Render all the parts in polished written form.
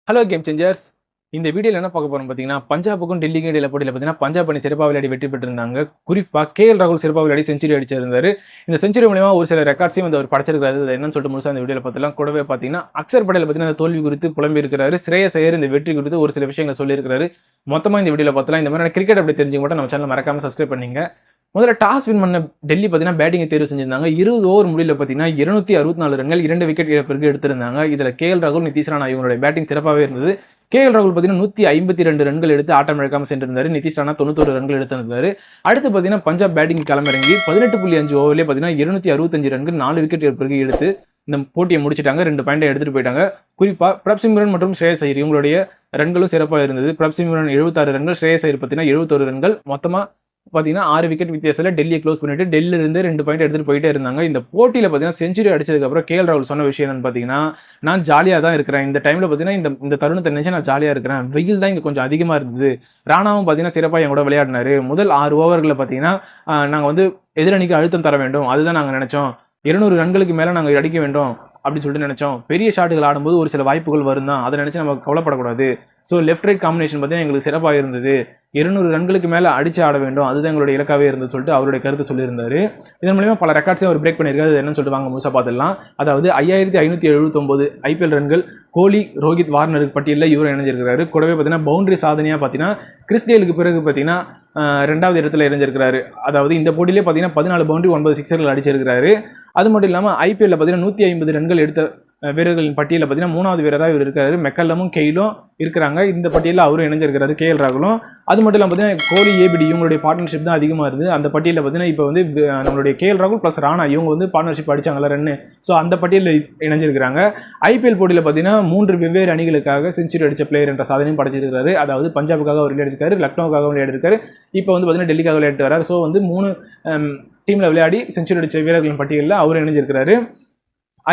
Hello game changers. இந்த வீடியோவில் என்ன பார்க்க போகிறோம் பார்த்தீங்கன்னா, பஞ்சாபுக்கும் டெல்லிக்கும் இடையில போட்டியில் பார்த்தீங்கன்னா, பஞ்சாப் அணி சிறப்பாக விளையாடி வெற்றி பெற்றிருந்தாங்க. குறிப்பாக கேஎல் ராகுல் சிறப்பாக விளையாடி செஞ்சுரி அடிச்சிருந்தாரு. இந்த செஞ்சுரி மூலமா ஒரு சில ரெக்கார்ட்ஸையும் வந்து அவர் படைச்சிருக்காரு. அது என்னன்னு சொல்லிட்டு முழுசாக இந்த வீடியோவில் பார்த்துலாம். கூடவே பார்த்தீங்கன்னா, அக்சர் பட்டேல் பார்த்தீங்கன்னா அந்த தோல்வி குறித்து புலம்பி இருக்கிறாரு. ஸ்ரேயஸ் ஐயர் இந்த வெற்றி குறித்து ஒரு சில விஷயங்களை சொல்லியிருக்காரு. மொத்தமாக இந்த வீடியோவில் பார்த்தலாம். இந்த மாதிரி கிரிக்கெட் அப்படி தெரிஞ்சுக்க மட்டும் நம்ம சேனல் மறக்காம சப்ஸ்கிரைப் பண்ணிங்க. முதல்ல டாஸ் வின் பண்ண டெல்லி பார்த்தீங்கன்னா பேட்டிங்கை தேர்வு செஞ்சிருந்தாங்க. 20 ஓவர் முடியல பார்த்தீங்கன்னா 264 ரன்கள் 2 விக்கெட் இழப்பிற்கு எடுத்திருந்தாங்க. இதில் கேஎல் ராகுல், நிதிஷ் ராணா இவங்களுடைய பேட்டிங் சிறப்பாகவே இருந்தது. கேஎல் ராகுல் பார்த்தீங்கன்னா 152 ரன்கள் எடுத்து ஆட்டம் இழக்காமல் சென்றிருந்தாரு. நிதிஷ் ராணா 91 ரன்கள் எடுத்திருந்தாரு. அடுத்து பார்த்தீங்கன்னா பஞ்சாப் பேட்டிங் களமிறங்கி 18.5 ஓவர்லேயே பார்த்தீங்கன்னா 265 ரன்கள் 4 விக்கெட் இழப்பிற்கு எடுத்து இந்த போட்டியை முடிச்சிட்டாங்க. 2 பாயிண்டை எடுத்துட்டு போயிட்டாங்க. குறிப்பாக பிரப்சிம்ரன் மற்றும் ஸ்ரேயஸ் ஐயர் இவங்களுடைய ரன்களும் சிறப்பாக இருந்தது. பிரப்சிம்ரன் 76 ரன்கள், ஸ்ரேயஸ் ஐயர் பார்த்தீங்கன்னா 71 ரன்கள். மொத்தமாக பார்த்தீங்கன்னா 6 விக்கெட் வித்தியாசத்தில் டெல்லியை க்ளோஸ் பண்ணிட்டு டெல்லியிலிருந்து 2 பாயிண்ட் எடுத்துகிட்டு போயிட்டே இருந்தாங்க. இந்த போட்டியில் பார்த்தீங்கன்னா செஞ்சுரி அடிச்சதுக்கப்புறம் கேஎல் ராகுல் சொன்ன விஷயம் என்னன்னு பார்த்தீங்கன்னா, நான் ஜாலியாக தான் இருக்கிறேன். இந்த டைமில் பார்த்தீங்கன்னா இந்த தருணத்தை நினைச்சு நான் ஜாலியாக இருக்கிறேன். வெயில் தான் இங்கே கொஞ்சம் அதிகமாக இருந்தது. ராணாவும் பார்த்தீங்கன்னா சிறப்பாக என் கூட விளையாடினாரு. முதல் 6 ஓவர்களில் பார்த்தீங்கன்னா நாங்கள் வந்து எதிரணிக்கு அழுத்தம் தர வேண்டும், அதுதான் நாங்கள் நினச்சோம். 200 ரன்களுக்கு மேலே நாங்கள் அடிக்க வேண்டும் அப்படின்னு சொல்லிட்டு நினச்சோம். பெரிய ஷாட்டுகள் ஆடும்போது ஒரு சில வாய்ப்புகள் வரும் தான், அதை நினச்சி நம்ம கவலைப்படக்கூடாது. ஸோ லெஃப்ட் ரைட் காம்பினேஷன் பார்த்தீங்கன்னா எங்களுக்கு சிறப்பாக இருந்தது. 200 ரன்களுக்கு மேலே அடிச்சு ஆட வேண்டும், அதுதான் எங்களுடைய இலக்காகவே இருந்தது சொல்லிட்டு அவருடைய கருத்து சொல்லியிருந்தாரு. இதன் மூலமா பல ரெக்கார்ட்ஸையும் அவர் பிரேக் பண்ணியிருக்காரு. அது என்னன்னு சொல்லிட்டு வாங்க முழுசாக பார்த்துடலாம். அதாவது 5579 ஐபிஎல் ரன்கள் கோலி, ரோஹித், வார்னருக்கு பட்டியலில் இவரும் இணைஞ்சிருக்கிறாரு. கூடவே பார்த்தீங்கன்னா பவுண்டரி சாதனையாக பார்த்தீங்கன்னா கிறிஸ் கெயிலுக்கு பிறகு பார்த்தீங்கன்னா 2வது இடத்துல இணைஞ்சிருக்கிறாரு. அதாவது இந்த போட்டியிலே பார்த்தீங்கன்னா 14 பவுண்டரி 9 சிக்ஸர்கள் அடிச்சிருக்கிறாரு. அது மட்டும் இல்லாமல் ஐபிஎல்ல பார்த்தீங்கன்னா 150 ரன்கள் எடுத்த வீரர்களின் பட்டியலில் பார்த்தீங்கன்னா 3வது வீரராக இவர் இருக்காரு. மெக்கல்லமும் கெயிலும் இருக்கிறாங்க. இந்த பட்டியலில் அவரும் இணைஞ்சிருக்கிறாரு, கேஎல் ராகுலும். அது மட்டும் இல்லாமல் பார்த்தீங்கன்னா கோலி, ஏபிடி இவங்களுடைய பார்ட்னர்ஷிப் தான் அதிகமாக இருக்குது. அந்த பட்டியலில் பார்த்தீங்கன்னா இப்போ வந்து நம்மளுடைய கேஎல் ராகுல் ப்ளஸ் ராணா இவங்க வந்து பார்ட்னர்ஷிப் அடிச்சாங்கல்ல ரன்னு, ஸோ அந்த பட்டியலில் இணைஞ்சிருக்கிறாங்க. ஐபிஎல் போட்டியில் பார்த்தீங்கன்னா 3 வெவ்வேறு அணிகளுக்காக செஞ்சுரி அடித்த பிளேயர் என்ற சாதனையும் படைச்சிருக்காரு. அதாவது பஞ்சாபுக்காக அவர் விளையாடிருக்காரு, லக்னோவுக்காக விளையாடிருக்காரு, இப்போ வந்து பார்த்தீங்கன்னா டெல்லிக்காக விளையாட்டு வராரு. ஸோ வந்து 3 டீமில் விளையாடி செஞ்சுரி அடித்த வீரர்களின் பட்டியலில் அவர் இணைஞ்சிருக்கிறாரு.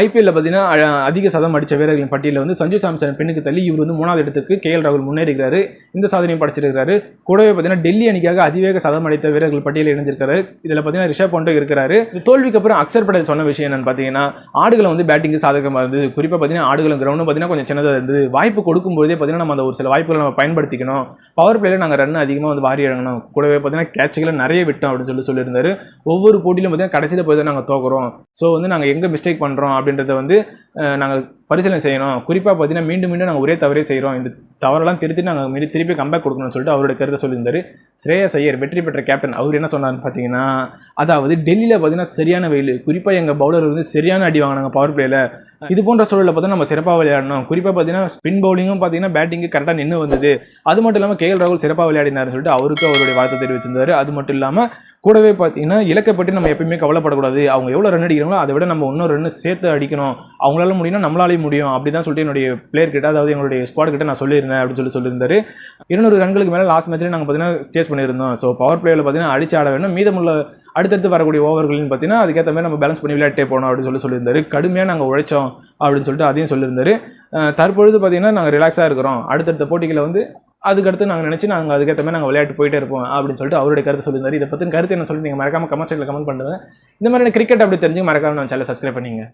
ஐபிஎல்ல பார்த்தீங்கன்னா அதிக சதம் அடித்த வீரர்களின் பட்டியலில் வந்து சஞ்சு சாம்சன் பின்னுக்கு தள்ளி இவர் வந்து 3வது இடத்துக்கு கேஎல் ராகுல் முன்னேறிக்கிறாரு. இந்த சாதனையும் படைச்சிருக்காரு. கூடவே பார்த்தீங்கன்னா டெல்லி அணிக்காக அதிவேக சதம் அடித்த வீரர்கள் பட்டியலில் இணைஞ்சிருக்காரு. இதில் பார்த்தீங்கன்னா ரிஷப் பண்ட் இருக்கிறாரு. தோல்விக்கு அப்புறம் அக்சர் பட்டேல் சொன்ன விஷயம் என்னன்னு பார்த்தீங்கன்னா, ஆடுகளை வந்து பேட்டிங்கு சாதகமாக இருந்தது. குறிப்பாக பார்த்தீங்கன்னா ஆடுகளும் கிரவுண்டும் பார்த்தீங்கன்னா கொஞ்சம் சின்னதாக இருந்தது. வாய்ப்பு கொடுக்கும்போதே பார்த்தீங்கன்னா நம்ம அந்த ஒரு சில வாய்ப்புகளை நம்ம பயன்படுத்திக்கணும். பவர் பிளேயில் நாங்கள் ரன் அதிகமாக வந்து வாரி இறங்கணும். கூடவே பார்த்தீங்கன்னா கேட்சுகளை நிறைய விட்டோம் அப்படின்னு சொல்லியிருந்தாரு. ஒவ்வொரு போட்டியிலும் பார்த்தீங்கன்னா கடைசியில் போய் தான் நாங்கள் தோக்குறோம். ஸோ வந்து நாங்கள் எங்கே மிஸ்டேக் பண்ணுறோம் அப்படின்றத வந்து நாங்கள் பரிசீலனை செய்யணும். குறிப்பாக பார்த்தீங்கன்னா மீண்டும் நாங்கள் ஒரே தவறே செய்கிறோம். இந்த தவறெல்லாம் திருத்தி நாங்கள் திருப்பி கம்பேக் கொடுக்கணும்னு சொல்லிட்டு அவருடைய கருத்தை சொல்லியிருந்தாரு. ஸ்ரேயஸ் ஐயர் வெற்றி பெற்ற கேப்டன் அவர் என்ன சொன்னார்னு பார்த்தீங்கன்னா, அதாவது டெல்லியில் பார்த்தீங்கன்னா சரியான வெயில், குறிப்பாக எங்கள் பவுலர் வந்து சரியான அடி வாங்கினாங்க பவர் பிளேயில். இது போன்ற சூழலில் பார்த்தீங்கன்னா நம்ம சிறப்பாக விளையாடணும். குறிப்பாக பார்த்தீங்கன்னா ஸ்பின் பவுலிங்கும் பார்த்தீங்கன்னா பேட்டிங்கு கரெக்டாக நின்று வந்தது. அது மட்டும் இல்லாமல் கேஎல் ராகுல் சிறப்பாக விளையாடினார்னு சொல்லிட்டு அவருக்கு அவருடைய வாழ்த்து தெரிவிச்சிருந்தார். அது மட்டும் இல்லாமல் கூடவே பார்த்தீங்கன்னா இலக்கப்பட்டு நம்ம எப்பயுமே கவலைப்படக்கூடாது. அவங்க எவ்வளோ ரன் அடிக்கிறாங்களோ அதை விட நம்ம இன்னொரு ரன் சேர்த்து அடிக்கணும். அவங்களால முடியும்னா நம்மளாலேயும் முடியும் அப்படி தான் சொல்லிட்டு என்னுடைய பிளேயர் கிட்ட, அதாவது எங்களுடைய ஸ்குவாட் கிட்ட நான் சொல்லியிருந்தேன் அப்படின்னு சொல்லியிருந்தாரு. 200 ரன்களுக்கு மேலே லாஸ்ட் மேட்ச்லேயே நாங்கள் பார்த்தீங்கன்னா சேஸ் பண்ணியிருந்தோம். ஸோ பவர் பிளேயில் பார்த்தீங்கன்னா அடிச்சு ஆட வேணும். மீதமுள்ள அடுத்தடுத்து வரக்கூடிய ஓவர்கள்னு பார்த்தீங்கன்னா அதுக்கேற்ற மாதிரி நம்ம பேலன்ஸ் பண்ணி விளையாட்டே போனோம் அப்படின்னு சொல்லியிருந்தாரு. கடுமையாக நாங்கள் உழைச்சோம் அப்படின்னு சொல்லிட்டு அதையும் சொல்லியிருந்தாரு. தற்பொழுது பார்த்தீங்கன்னா நாங்கள் ரிலாக்ஸாக இருக்கிறோம். அடுத்தடுத்த போட்டிகளை வந்து அதுக்கடுத்து நாங்கள் நினச்சி நாங்கள் அதுக்கேற்ற மாதிரி நாங்கள் விளையாட்டு போயிட்டே இருப்போம் அப்படின்னு சொல்லிட்டு அவருடைய கருத்து சொல்லியிருந்தாரு. இதை பற்றி கருத்து என்ன சொல்லிட்டு நீங்கள் மறக்காம கமெண்ட் செக்ஷனில் கமெண்ட் பண்ணுங்கள். இந்த மாதிரி கிரிக்கெட் அப்படி தெரிஞ்சு மறக்காம நம்ம சேனலை சப்ஸ்கிரைப் பண்ணிங்க.